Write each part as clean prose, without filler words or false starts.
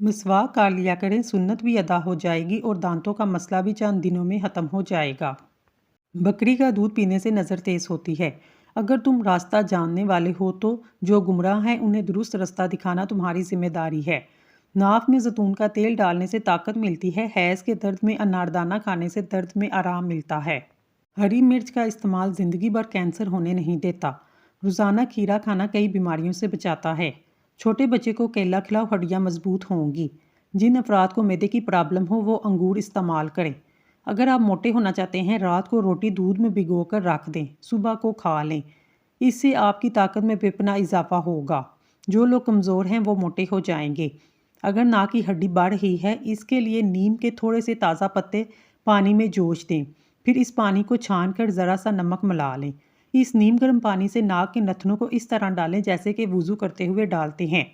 مسواک کر لیا کریں، سنت بھی ادا ہو جائے گی اور دانتوں کا مسئلہ بھی چند دنوں میں ختم ہو جائے گا۔ بکری کا دودھ پینے سے نظر تیز ہوتی ہے۔ اگر تم راستہ جاننے والے ہو تو جو گمراہ ہیں انہیں درست راستہ دکھانا تمہاری ذمہ داری ہے۔ ناف میں زیتون کا تیل ڈالنے سے طاقت ملتی ہے۔ حیض کے درد میں اناردانہ کھانے سے درد میں آرام ملتا ہے۔ ہری مرچ کا استعمال زندگی بھر کینسر ہونے نہیں دیتا۔ روزانہ کھیرا کھانا کئی بیماریوں سے بچاتا ہے۔ چھوٹے بچے کو کیلا کھلاؤ، ہڈیاں مضبوط ہوں گی۔ جن افراد کو معدے کی پرابلم ہو وہ انگور استعمال کریں۔ اگر آپ موٹے ہونا چاہتے ہیں، رات کو روٹی دودھ میں بھگو کر رکھ دیں، صبح کو کھا لیں۔ اس سے آپ کی طاقت میں بے پناہ اضافہ ہوگا۔ جو لوگ کمزور ہیں وہ موٹے ہو جائیں گے۔ اگر ناک کی ہڈی بڑھ رہی ہے، اس کے لیے نیم کے تھوڑے سے تازہ پتے پانی میں جوش دیں، پھر اس پانی کو چھان کر ذرا سا نمک ملا لیں۔ اس نیم گرم پانی سے ناک کے نتنوں کو اس طرح ڈالیں جیسے کہ وضو کرتے ہوئے ڈالتے ہیں۔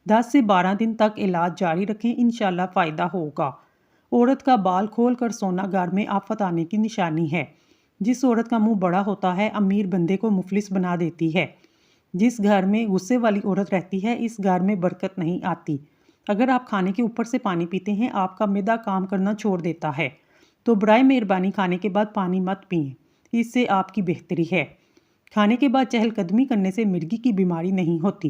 10 سے 12 دن تک علاج جاری رکھیں، انشاءاللہ فائدہ ہوگا۔ عورت کا بال کھول کر سونا گھر میں آفت آنے کی نشانی ہے۔ جس عورت کا منہ بڑا ہوتا ہے امیر بندے کو مفلس بنا دیتی ہے۔ جس گھر میں غصے والی عورت رہتی ہے اس گھر میں برکت نہیں آتی۔ اگر آپ کھانے کے اوپر سے پانی پیتے ہیں آپ کا معدہ کام کرنا چھوڑ دیتا ہے، تو برائے مہربانی کھانے کے بعد پانی مت پئیں، اس سے آپ کی بہتری ہے۔ کھانے کے بعد چہل قدمی کرنے سے مرگی کی بیماری نہیں ہوتی۔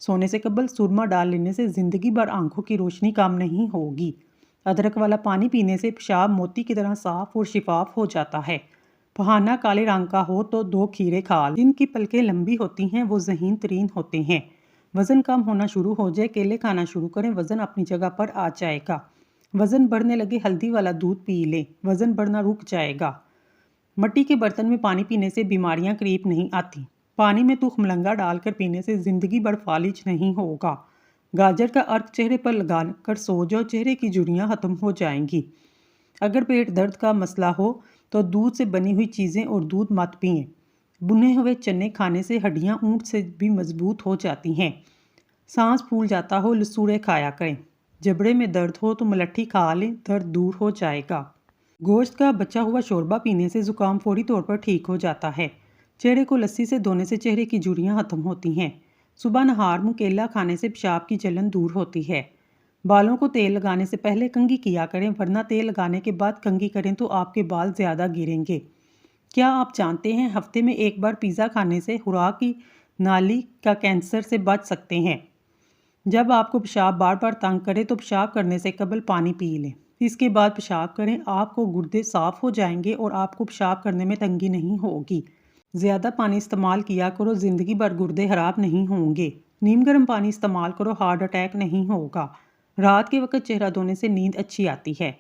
سونے سے قبل سرما ڈال لینے سے زندگی بھر آنکھوں کی روشنی کم نہیں ہوگی۔ ادرک والا پانی پینے سے پیشاب موتی کی طرح صاف اور شفاف ہو جاتا ہے۔ پہانا کالے رنگ کا ہو تو 2 کھیرے کھا لیں۔ جن کی پلکیں لمبی ہوتی ہیں وہ ذہین ترین ہوتے ہیں۔ وزن کم ہونا شروع ہو جائے کیلے کھانا شروع کریں، وزن اپنی جگہ پر آ جائے گا۔ وزن بڑھنے لگے ہلدی والا دودھ پی لیں، وزن بڑھنا رک جائے گا۔ مٹی کے برتن میں پانی پینے سے بیماریاں قریب نہیں آتی۔ پانی میں تخم لنگا ڈال کر پینے سے زندگی بھر فالج نہیں ہوگا۔ گاجر کا عرق چہرے پر لگا کر سو جاؤ، چہرے کی جھریاں ختم ہو جائیں گی۔ اگر پیٹ درد کا مسئلہ ہو تو دودھ سے بنی ہوئی چیزیں اور دودھ مت پئیں۔ بنے ہوئے چنے کھانے سے ہڈیاں اونٹ سے بھی مضبوط ہو جاتی ہیں۔ سانس پھول جاتا ہو لسوڑے کھایا کریں۔ جبڑے میں درد ہو تو ملٹھی کھا لیں، درد دور ہو جائے گا۔ گوشت کا بچا ہوا شوربہ پینے سے زکام فوری طور پر ٹھیک ہو جاتا ہے۔ چہرے کو لسی سے دھونے سے چہرے کی جھریاں ختم ہوتی ہیں۔ صبح نہار منہ کیلا کھانے سے پیشاب کی جلن دور ہوتی ہے۔ بالوں کو تیل لگانے سے پہلے کنگھی کیا کریں، ورنہ تیل لگانے کے بعد کنگھی کریں تو آپ کے بال زیادہ گریں گے۔ کیا آپ جانتے ہیں ہفتے میں ایک بار پیزا کھانے سے خوراک کی نالی کا کینسر سے بچ سکتے ہیں؟ جب آپ کو پیشاب بار بار تنگ کرے تو پیشاب کرنے سے قبل پانی پی لیں، اس کے بعد پیشاب کریں، آپ کو گردے صاف ہو جائیں گے اور آپ کو پیشاب کرنے میں تنگی نہیں ہوگی۔ زیادہ پانی استعمال کیا کرو، زندگی بھر گردے خراب نہیں ہوں گے۔ نیم گرم پانی استعمال کرو، ہارٹ اٹیک نہیں ہوگا۔ رات کے وقت چہرہ دھونے سے نیند اچھی آتی ہے۔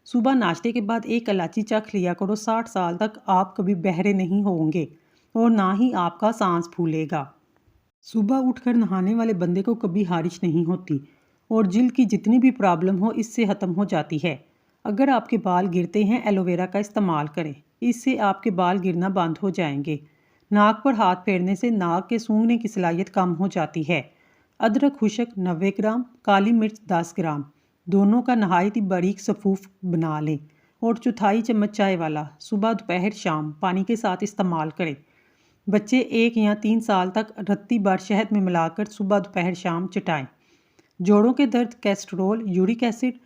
صبح ناشتے کے بعد 1 الائچی چکھ لیا کرو، 60 سال تک آپ کبھی بہرے نہیں ہوں گے اور نہ ہی آپ کا سانس پھولے گا۔ صبح اٹھ کر نہانے والے بندے کو کبھی خارش نہیں ہوتی اور جلد کی جتنی بھی پرابلم ہو اس سے ختم ہو جاتی ہے۔ اگر آپ کے بال گرتے ہیں ایلو ویرا کا استعمال کریں، اس سے آپ کے بال گرنا بند ہو جائیں گے۔ ناک پر ہاتھ پھیرنے سے ناک کے سونگھنے کی صلاحیت کم ہو جاتی ہے۔ ادرک خشک 90 گرام، کالی مرچ 10 گرام، دونوں کا نہایت ہی باریک صفوف بنا لیں اور 1/4 چمچ چائے والا صبح دوپہر شام پانی کے ساتھ استعمال کریں۔ بچے 1 یا 3 سال تک رتی بھر شہد میں ملا کر صبح دوپہر شام چٹائیں۔ جوڑوں کے درد، کیسٹرول، یورک ایسڈ،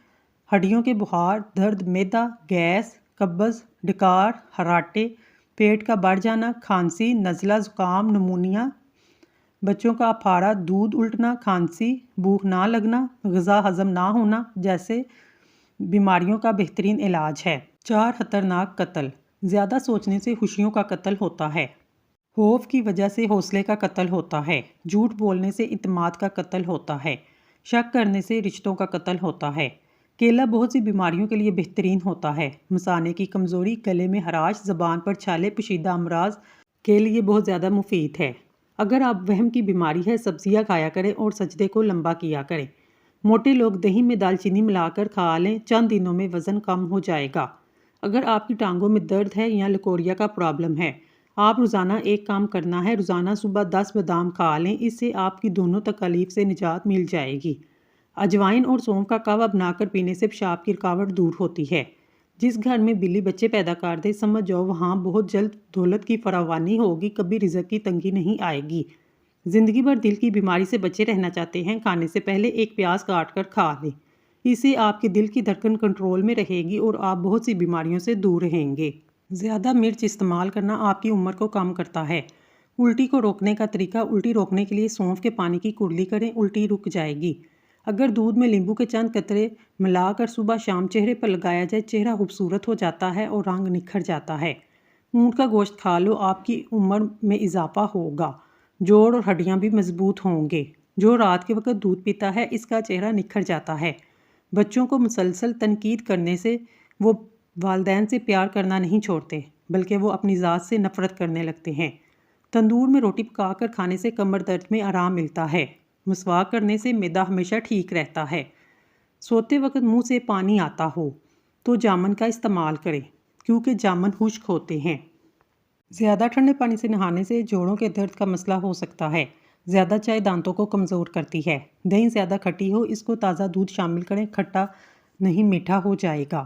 ہڈیوں کے بخار، درد معدہ، گیس، قبض، ڈکار، ہراٹے، پیٹ کا بڑھ جانا، کھانسی، نزلہ، زکام، نمونیا، بچوں کا پھاڑا، دودھ الٹنا، کھانسی، بھوک نہ لگنا، غذا ہضم نہ ہونا جیسے بیماریوں کا بہترین علاج ہے۔ 4 خطرناک قتل۔ زیادہ سوچنے سے خوشیوں کا قتل ہوتا ہے۔ خوف کی وجہ سے حوصلے کا قتل ہوتا ہے۔ جھوٹ بولنے سے اعتماد کا قتل ہوتا ہے۔ شک کرنے سے رشتوں کا قتل ہوتا ہے۔ کیلا بہت سی بیماریوں کے لیے بہترین ہوتا ہے۔ مثانے کی کمزوری، گلے میں خراش، زبان پر چھالے، پوشیدہ امراض کے لیے بہت زیادہ مفید ہے۔ اگر آپ وہم کی بیماری ہے سبزیاں کھایا کریں اور سجدے کو لمبا کیا کریں۔ موٹے لوگ دہی میں دال چینی ملا کر کھا لیں، چند دنوں میں وزن کم ہو جائے گا۔ اگر آپ کی ٹانگوں میں درد ہے یا لکوریا کا پرابلم ہے، آپ روزانہ ایک کام کرنا ہے، روزانہ صبح 10 بادام کھا لیں، اس سے آپ کی دونوں تکالیف سے نجات مل جائے گی۔ اجوائن اور سونف کا قہوہ بنا کر پینے سے پیشاب کی رکاوٹ دور ہوتی ہے۔ جس گھر میں بلی بچے پیدا کر دے سمجھ جاؤ وہاں بہت جلد دولت کی فراوانی ہوگی، کبھی رزق کی تنگی نہیں آئے گی۔ زندگی بھر دل کی بیماری سے بچے رہنا چاہتے ہیں، کھانے سے پہلے 1 پیاز کاٹ کر کھا لیں۔ اس سے آپ کے دل کی دھڑکن کنٹرول میں رہے گی اور آپ بہت سی بیماریوں سے دور رہیں گے۔ زیادہ مرچ استعمال کرنا آپ کی عمر کو کم کرتا ہے۔ الٹی کو روکنے کا طریقہ: الٹی روکنے کے لیے سونف کے پانی کی کرلی کریں، الٹی رک جائے گی۔ اگر دودھ میں لیمبو کے چند قطرے ملا کر صبح شام چہرے پر لگایا جائے، چہرہ خوبصورت ہو جاتا ہے اور رنگ نکھر جاتا ہے۔ اونٹ کا گوشت کھا لو، آپ کی عمر میں اضافہ ہوگا، جوڑ اور ہڈیاں بھی مضبوط ہوں گے۔ جو رات کے وقت دودھ پیتا ہے اس کا چہرہ نکھر جاتا ہے۔ بچوں کو مسلسل تنقید کرنے سے وہ والدین سے پیار کرنا نہیں چھوڑتے، بلکہ وہ اپنی ذات سے نفرت کرنے لگتے ہیں۔ تندور میں روٹی پکا کر کھانے سے کمر درد میں آرام ملتا ہے۔ مسواک کرنے سے معدہ ہمیشہ ٹھیک رہتا ہے۔ سوتے وقت منہ سے پانی آتا ہو تو جامن کا استعمال کریں، کیونکہ جامن خشک ہوتے ہیں۔ زیادہ ٹھنڈے پانی سے نہانے سے جوڑوں کے درد کا مسئلہ ہو سکتا ہے۔ زیادہ چائے دانتوں کو کمزور کرتی ہے۔ دہی زیادہ کھٹی ہو، اس کو تازہ دودھ شامل کریں، کھٹا نہیں میٹھا ہو جائے گا۔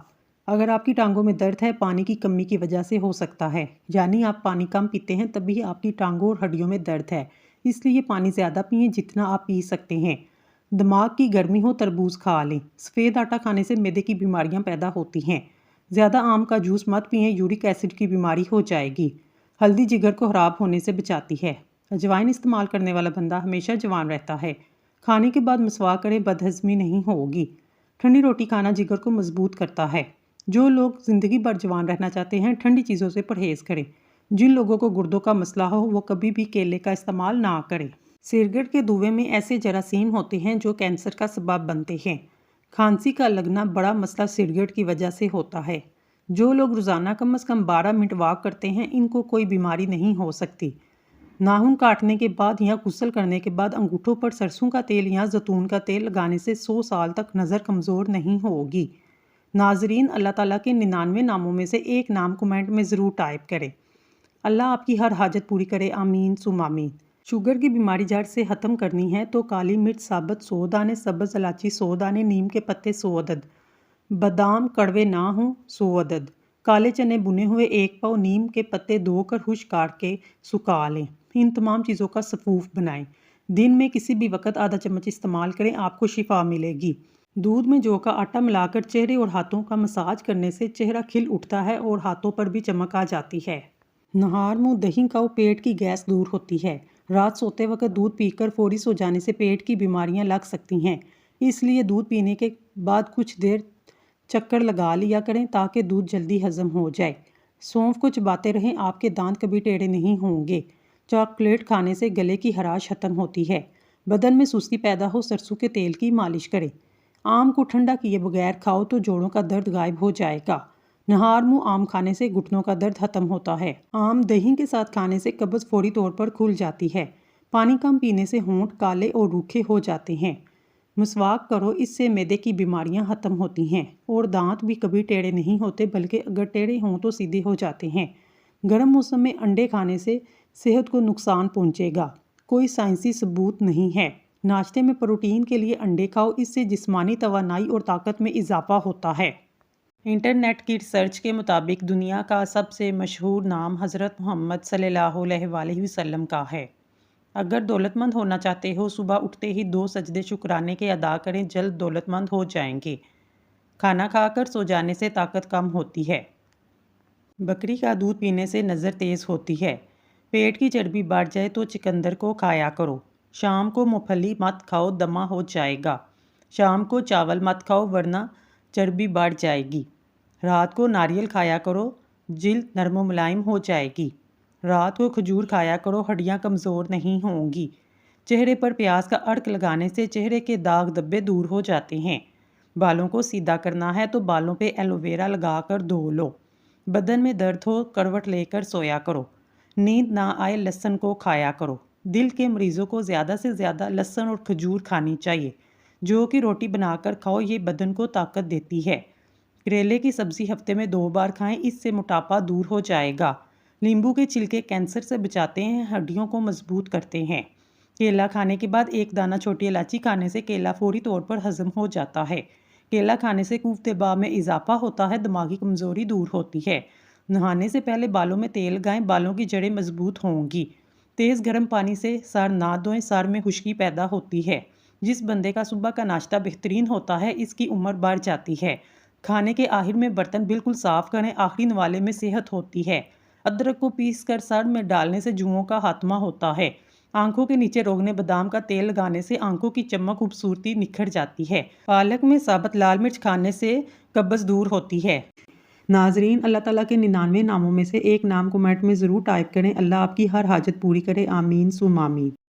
اگر آپ کی ٹانگوں میں درد ہے، پانی کی کمی کی وجہ سے ہو سکتا ہے، یعنی آپ پانی کم پیتے ہیں تب بھی آپ کی ٹانگوں اور ہڈیوں میں درد ہے، اس لیے پانی زیادہ پئیں جتنا آپ پی سکتے ہیں۔ دماغ کی گرمی ہو، تربوز کھا لیں۔ سفید آٹا کھانے سے معدے کی بیماریاں پیدا ہوتی ہیں۔ زیادہ آم کا جوس مت پئیں، یورک ایسڈ کی بیماری ہو جائے گی۔ ہلدی جگر کو خراب ہونے سے بچاتی ہے۔ اجوائن استعمال کرنے والا بندہ ہمیشہ جوان رہتا ہے۔ کھانے کے بعد مسواک کریں، بدہضمی نہیں ہوگی۔ ٹھنڈی روٹی کھانا جگر کو مضبوط کرتا ہے۔ جو لوگ زندگی بھر جوان رہنا چاہتے ہیں، ٹھنڈی چیزوں سے پرہیز کریں۔ جن لوگوں کو گردوں کا مسئلہ ہو وہ کبھی بھی کیلے کا استعمال نہ کریں۔ سرگٹ کے دھویں میں ایسے جراثیم ہوتے ہیں جو کینسر کا سبب بنتے ہیں۔ کھانسی کا لگنا بڑا مسئلہ سرگٹ کی وجہ سے ہوتا ہے۔ جو لوگ روزانہ کم از کم 12 منٹ واک کرتے ہیں ان کو کوئی بیماری نہیں ہو سکتی۔ ناخن کاٹنے کے بعد یا غسل کرنے کے بعد انگوٹھوں پر سرسوں کا تیل یا زیتون کا تیل لگانے سے 100 سال تک نظر کمزور نہیں ہوگی۔ ناظرین، اللہ تعالیٰ کے 99 ناموں میں سے ایک نام کمنٹ میں ضرور ٹائپ کریں۔ اللہ آپ کی ہر حاجت پوری کرے، آمین ثم آمین۔ شوگر کی بیماری جڑ سے ختم کرنی ہے تو کالی مرچ ثابت 100 دانے، سبز الائچی 100 دانے، نیم کے پتے 100 عدد، بادام کڑوے نہ ہوں 100 عدد، کالے چنے بنے ہوئے 1 پاؤ، نیم کے پتے دھو کر خشک کاٹ کے سکھا لیں۔ ان تمام چیزوں کا سفوف بنائیں۔ دن میں کسی بھی وقت آدھا چمچ استعمال کریں، آپ کو شفا ملے گی۔ دودھ میں جو کا آٹا ملا کر چہرے اور ہاتھوں کا مساج کرنے سے چہرہ کھل اٹھتا ہے اور ہاتھوں پر بھی چمک آ جاتی ہے۔ نہار منہ دہی کھاؤ، پیٹ کی گیس دور ہوتی ہے۔ رات سوتے وقت دودھ پی کر فوری سو جانے سے پیٹ کی بیماریاں لگ سکتی ہیں، اس لیے دودھ پینے کے بعد کچھ دیر چکر لگا لیا کریں تاکہ دودھ جلدی ہضم ہو جائے۔ سونف کو چباتے رہیں، آپ کے دانت کبھی ٹیڑھے نہیں ہوں گے۔ چاکلیٹ کھانے سے گلے کی خراش ختم ہوتی ہے۔ بدن میں سستی پیدا ہو، سرسوں کے تیل کی مالش کریں۔ آم کو ٹھنڈا کیے بغیر کھاؤ تو جوڑوں کا درد غائب ہو جائے گا۔ نہار منہ آم کھانے سے گھٹنوں کا درد ختم ہوتا ہے۔ آم دہی کے ساتھ کھانے سے قبض فوری طور پر کھل جاتی ہے۔ پانی کم پینے سے ہونٹ کالے اور روکھے ہو جاتے ہیں۔ مسواک کرو، اس سے معدے کی بیماریاں ختم ہوتی ہیں اور دانت بھی کبھی ٹیڑھے نہیں ہوتے، بلکہ اگر ٹیڑھے ہوں تو سیدھے ہو جاتے ہیں۔ گرم موسم میں انڈے کھانے سے صحت کو نقصان پہنچے گا، کوئی سائنسی ثبوت نہیں ہے۔ ناشتے میں پروٹین کے لیے انڈے کھاؤ، اس سے جسمانی توانائی اور طاقت میں اضافہ ہوتا ہے۔ انٹرنیٹ کی ریسرچ کے مطابق دنیا کا سب سے مشہور نام حضرت محمد صلی اللہ علیہ وآلہ وسلم کا ہے۔ اگر دولت مند ہونا چاہتے ہو، صبح اٹھتے ہی 2 سجدے شکرانے کے ادا کریں، جلد دولت مند ہو جائیں گے۔ کھانا کھا کر سو جانے سے طاقت کم ہوتی ہے۔ بکری کا دودھ پینے سے نظر تیز ہوتی ہے۔ پیٹ کی چربی بڑھ جائے تو چقندر کو کھایا کرو۔ شام کو مونگ پھلی مت کھاؤ، دمہ ہو جائے گا۔ شام کو چاول مت کھاؤ ورنہ چربی بڑھ جائے گی۔ رات کو ناریل کھایا کرو، جلد نرم و ملائم ہو جائے گی۔ رات کو کھجور کھایا کرو، ہڈیاں کمزور نہیں ہوں گی۔ چہرے پر پیاز کا اڑک لگانے سے چہرے کے داغ دھبے دور ہو جاتے ہیں۔ بالوں کو سیدھا کرنا ہے تو بالوں پہ ایلو ویرا لگا کر دھو لو۔ بدن میں درد ہو، کروٹ لے کر سویا کرو۔ نیند نہ آئے، لہسن کو کھایا کرو۔ دل کے مریضوں کو زیادہ سے زیادہ لہسن اور کھجور کھانی چاہیے، جو کہ روٹی بنا کر کھاؤ، یہ بدن کو طاقت دیتی ہے۔ کریلے کی سبزی ہفتے میں 2 بار کھائیں، اس سے موٹاپا دور ہو جائے گا۔ لیمبو کے چھلکے کینسر سے بچاتے ہیں، ہڈیوں کو مضبوط کرتے ہیں۔ کیلا کھانے کے بعد 1 دانہ چھوٹی الائچی کھانے سے کیلا فوری طور پر ہضم ہو جاتا ہے۔ کیلا کھانے سے قوت دماغ میں اضافہ ہوتا ہے، دماغی کمزوری دور ہوتی ہے۔ نہانے سے پہلے بالوں میں تیل لگائیں، بالوں کی جڑیں مضبوط ہوں گی۔ تیز گرم پانی سے سر نہ دھوئیں، سر میں خشکی پیدا ہوتی ہے۔ جس بندے کا صبح کا ناشتہ بہترین ہوتا ہے اس کی عمر بڑھ جاتی ہے۔ کھانے کے آخر میں برتن بالکل صاف کریں، آخری نوالے میں صحت ہوتی ہے۔ ادرک کو پیس کر سر میں ڈالنے سے جوؤں کا خاتمہ ہوتا ہے۔ آنکھوں کے نیچے روغن بادام کا تیل لگانے سے آنکھوں کی چمک خوبصورتی نکھر جاتی ہے۔ پالک میں ثابت لال مرچ کھانے سے قبض دور ہوتی ہے۔ ناظرین، اللہ تعالیٰ کے 99 ناموں میں سے ایک نام کومنٹ میں ضرور ٹائپ کریں۔ اللہ آپ کی ہر حاجت پوری کرے، آمین ثم آمین۔